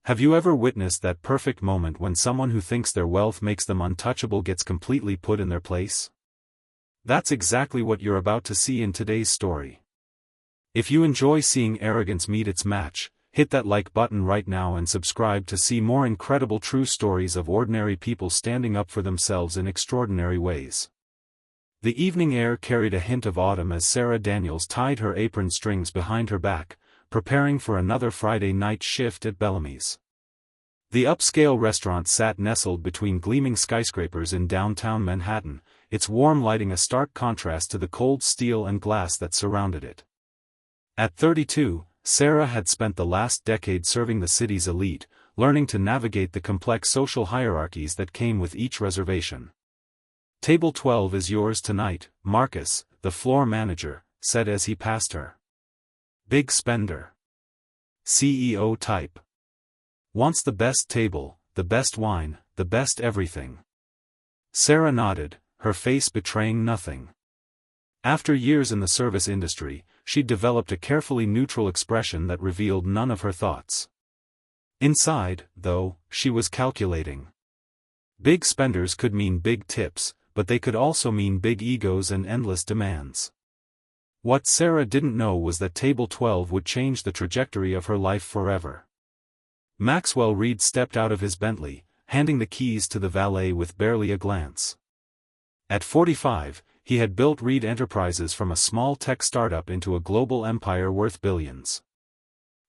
Have you ever witnessed that perfect moment when someone who thinks their wealth makes them untouchable gets completely put in their place? That's exactly what you're about to see in today's story. If you enjoy seeing arrogance meet its match, hit that like button right now and subscribe to see more incredible true stories of ordinary people standing up for themselves in extraordinary ways. The evening air carried a hint of autumn as Sarah Daniels tied her apron strings behind her back, preparing for another Friday night shift at Bellamy's. The upscale restaurant sat nestled between gleaming skyscrapers in downtown Manhattan, its warm lighting a stark contrast to the cold steel and glass that surrounded it. At 32, Sarah had spent the last decade serving the city's elite, learning to navigate the complex social hierarchies that came with each reservation. "Table 12 is yours tonight, Marcus," the floor manager said as he passed her. "Big spender. CEO type. Wants the best table, the best wine, the best everything." Sarah nodded, her face betraying nothing. After years in the service industry, she'd developed a carefully neutral expression that revealed none of her thoughts. Inside, though, she was calculating. Big spenders could mean big tips, but they could also mean big egos and endless demands. What Sarah didn't know was that Table 12 would change the trajectory of her life forever. Maxwell Reid stepped out of his Bentley, handing the keys to the valet with barely a glance. At 45, he had built Reid Enterprises from a small tech startup into a global empire worth billions.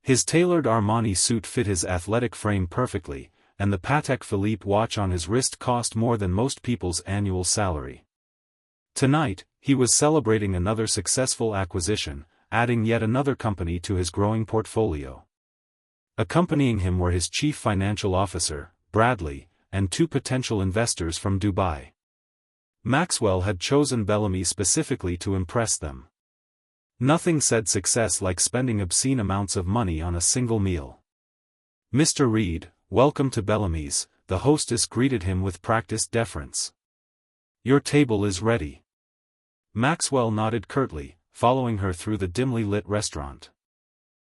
His tailored Armani suit fit his athletic frame perfectly, and the Patek Philippe watch on his wrist cost more than most people's annual salary. Tonight, he was celebrating another successful acquisition, adding yet another company to his growing portfolio. Accompanying him were his chief financial officer, Bradley, and two potential investors from Dubai. Maxwell had chosen Bellamy specifically to impress them. Nothing said success like spending obscene amounts of money on a single meal. "Mr. Reid, welcome to Bellamy's," the hostess greeted him with practiced deference. "Your table is ready." Maxwell nodded curtly, following her through the dimly lit restaurant.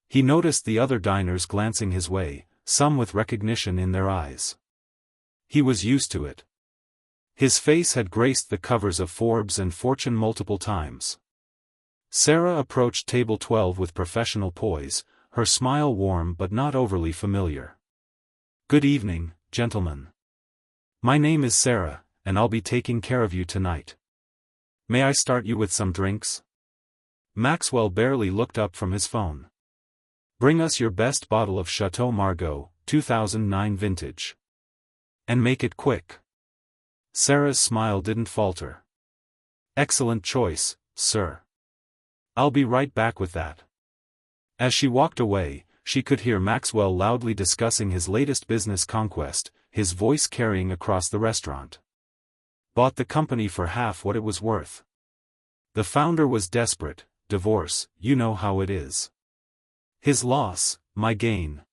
He noticed the other diners glancing his way, some with recognition in their eyes. He was used to it. His face had graced the covers of Forbes and Fortune multiple times. Sarah approached Table 12 with professional poise, her smile warm but not overly familiar. "Good evening, gentlemen. My name is Sarah, and I'll be taking care of you tonight. May I start you with some drinks?" Maxwell barely looked up from his phone. "Bring us your best bottle of Chateau Margaux, 2009 vintage. And make it quick." Sarah's smile didn't falter. "Excellent choice, sir. I'll be right back with that." As she walked away, she could hear Maxwell loudly discussing his latest business conquest, his voice carrying across the restaurant. "Bought the company for half what it was worth. The founder was desperate, divorce, you know how it is. His loss, my gain."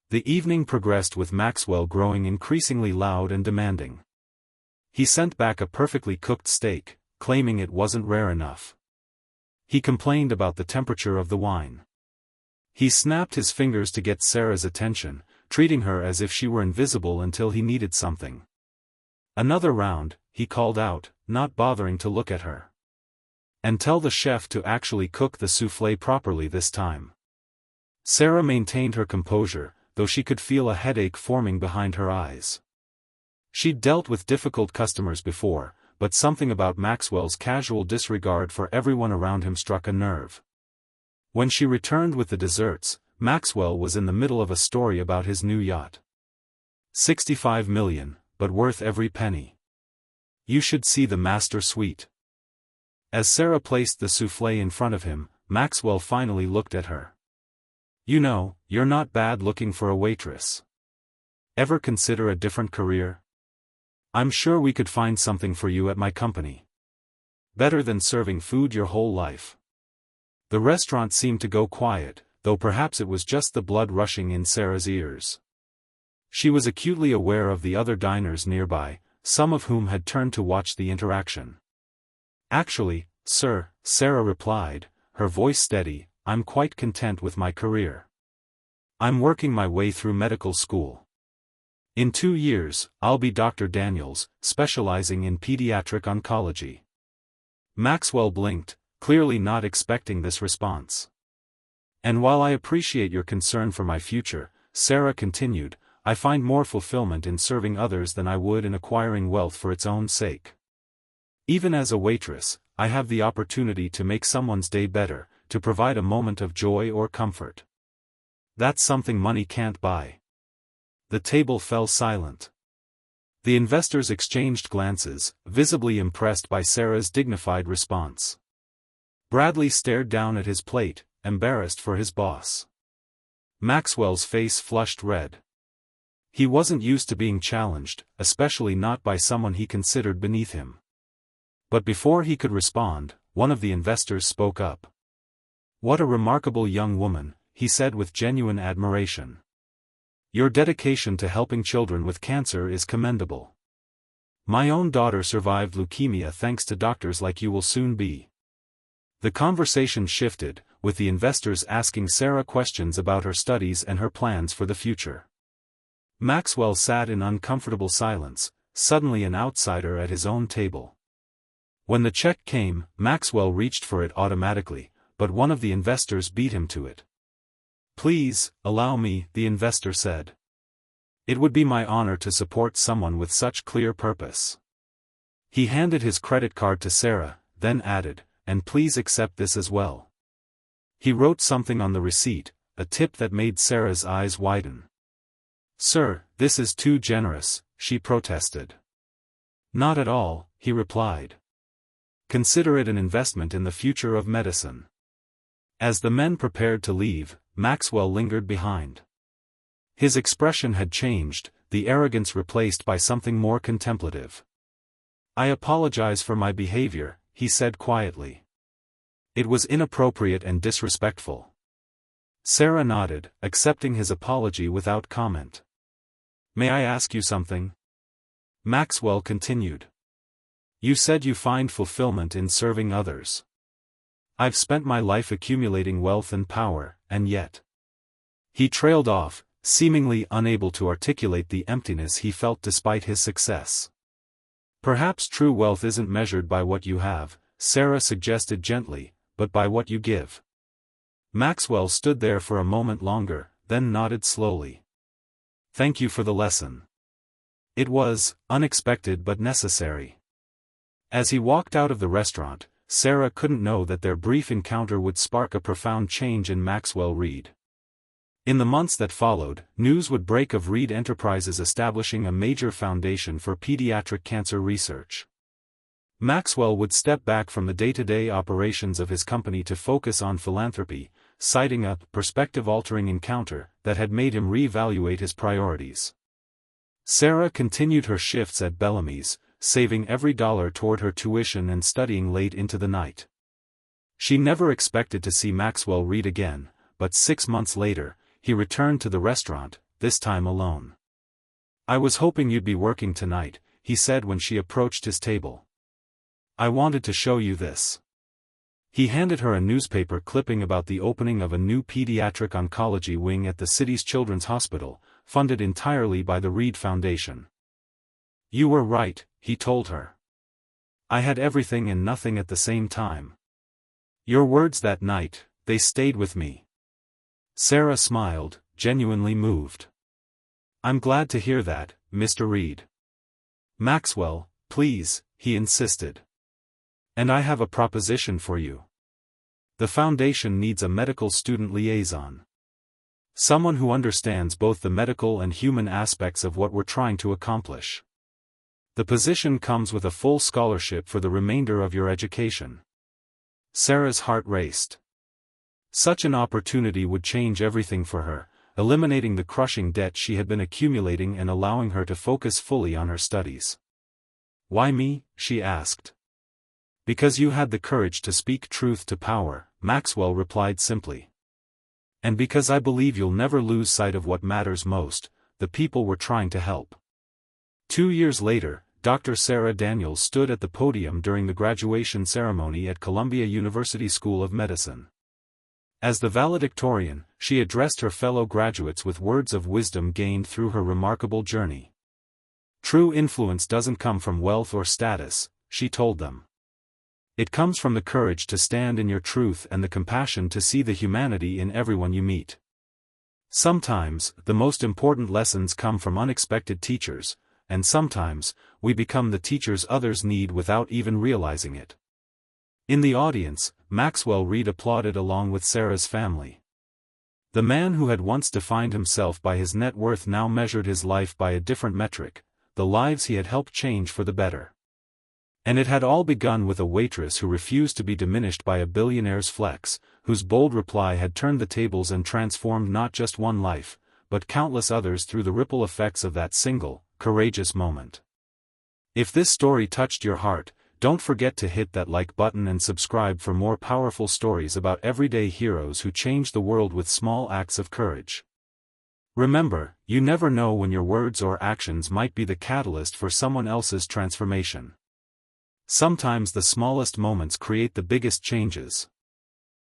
The evening progressed with Maxwell growing increasingly loud and demanding. He sent back a perfectly cooked steak, claiming it wasn't rare enough. He complained about the temperature of the wine. He snapped his fingers to get Sarah's attention, treating her as if she were invisible until he needed something. "Another round," he called out, not bothering to look at her. "And tell the chef to actually cook the soufflé properly this time." Sarah maintained her composure, though she could feel a headache forming behind her eyes. She'd dealt with difficult customers before, but something about Maxwell's casual disregard for everyone around him struck a nerve. When she returned with the desserts, Maxwell was in the middle of a story about his new yacht. $65 million, but worth every penny. You should see the master suite. As Sarah placed the soufflé in front of him, Maxwell finally looked at her. "You know, you're not bad looking for a waitress. Ever consider a different career? I'm sure we could find something for you at my company. Better than serving food your whole life." The restaurant seemed to go quiet, though perhaps it was just the blood rushing in Sarah's ears. She was acutely aware of the other diners nearby, some of whom had turned to watch the interaction. "Actually, sir," Sarah replied, her voice steady, "I'm quite content with my career. I'm working my way through medical school. In 2 years, I'll be Dr. Daniels, specializing in pediatric oncology. Maxwell blinked, clearly not expecting this response. And while I appreciate your concern for my future, Sarah continued, I find more fulfillment in serving others than I would in acquiring wealth for its own sake. Even as a waitress, I have the opportunity to make someone's day better, to provide a moment of joy or comfort. That's something money can't buy. The table fell silent. The investors exchanged glances, visibly impressed by Sarah's dignified response. Bradley stared down at his plate, embarrassed for his boss. Maxwell's face flushed red. He wasn't used to being challenged, especially not by someone he considered beneath him. But before he could respond, one of the investors spoke up. What a remarkable young woman, he said with genuine admiration. Your dedication to helping children with cancer is commendable. My own daughter survived leukemia thanks to doctors like you will soon be. The conversation shifted, with the investors asking Sarah questions about her studies and her plans for the future. Maxwell sat in uncomfortable silence, suddenly an outsider at his own table. When the check came, Maxwell reached for it automatically, but one of the investors beat him to it. Please, allow me, the investor said. It would be my honor to support someone with such clear purpose. He handed his credit card to Sarah, then added, and please accept this as well. He wrote something on the receipt, a tip that made Sarah's eyes widen. Sir, this is too generous, she protested. Not at all, he replied. Consider it an investment in the future of medicine. As the men prepared to leave, Maxwell lingered behind. His expression had changed, the arrogance replaced by something more contemplative. I apologize for my behavior, he said quietly. It was inappropriate and disrespectful. Sarah nodded, accepting his apology without comment. May I ask you something? Maxwell continued. You said you find fulfillment in serving others. I've spent my life accumulating wealth and power, and yet. He trailed off, seemingly unable to articulate the emptiness he felt despite his success. Perhaps true wealth isn't measured by what you have, Sarah suggested gently, but by what you give. Maxwell stood there for a moment longer, then nodded slowly. Thank you for the lesson. It was unexpected but necessary. As he walked out of the restaurant, Sarah couldn't know that their brief encounter would spark a profound change in Maxwell Reid. In the months that followed, news would break of Reid Enterprises establishing a major foundation for pediatric cancer research. Maxwell would step back from the day-to-day operations of his company to focus on philanthropy, citing a perspective-altering encounter that had made him reevaluate his priorities. Sarah continued her shifts at Bellamy's, saving every dollar toward her tuition and studying late into the night. She never expected to see Maxwell Reid again, but 6 months later, he returned to the restaurant, this time alone. I was hoping you'd be working tonight, he said when she approached his table. I wanted to show you this. He handed her a newspaper clipping about the opening of a new pediatric oncology wing at the city's children's hospital, funded entirely by the Reid Foundation. You were right, he told her. I had everything and nothing at the same time. Your words that night, they stayed with me. Sarah smiled, genuinely moved. I'm glad to hear that, Mr. Reid. Maxwell, please, he insisted. And I have a proposition for you. The foundation needs a medical student liaison. Someone who understands both the medical and human aspects of what we're trying to accomplish. The position comes with a full scholarship for the remainder of your education. Sarah's heart raced. Such an opportunity would change everything for her, eliminating the crushing debt she had been accumulating and allowing her to focus fully on her studies. Why me? She asked. Because you had the courage to speak truth to power, Maxwell replied simply. And because I believe you'll never lose sight of what matters most, the people we're trying to help. 2 years later, Dr. Sarah Daniels stood at the podium during the graduation ceremony at Columbia University School of Medicine. As the valedictorian, she addressed her fellow graduates with words of wisdom gained through her remarkable journey. True influence doesn't come from wealth or status, she told them. It comes from the courage to stand in your truth and the compassion to see the humanity in everyone you meet. Sometimes, the most important lessons come from unexpected teachers, and sometimes, we become the teachers others need without even realizing it. In the audience, Maxwell Reid applauded along with Sarah's family. The man who had once defined himself by his net worth now measured his life by a different metric, the lives he had helped change for the better. And it had all begun with a waitress who refused to be diminished by a billionaire's flex, whose bold reply had turned the tables and transformed not just one life, but countless others through the ripple effects of that single, courageous moment. If this story touched your heart, don't forget to hit that like button and subscribe for more powerful stories about everyday heroes who change the world with small acts of courage. Remember, you never know when your words or actions might be the catalyst for someone else's transformation. Sometimes the smallest moments create the biggest changes.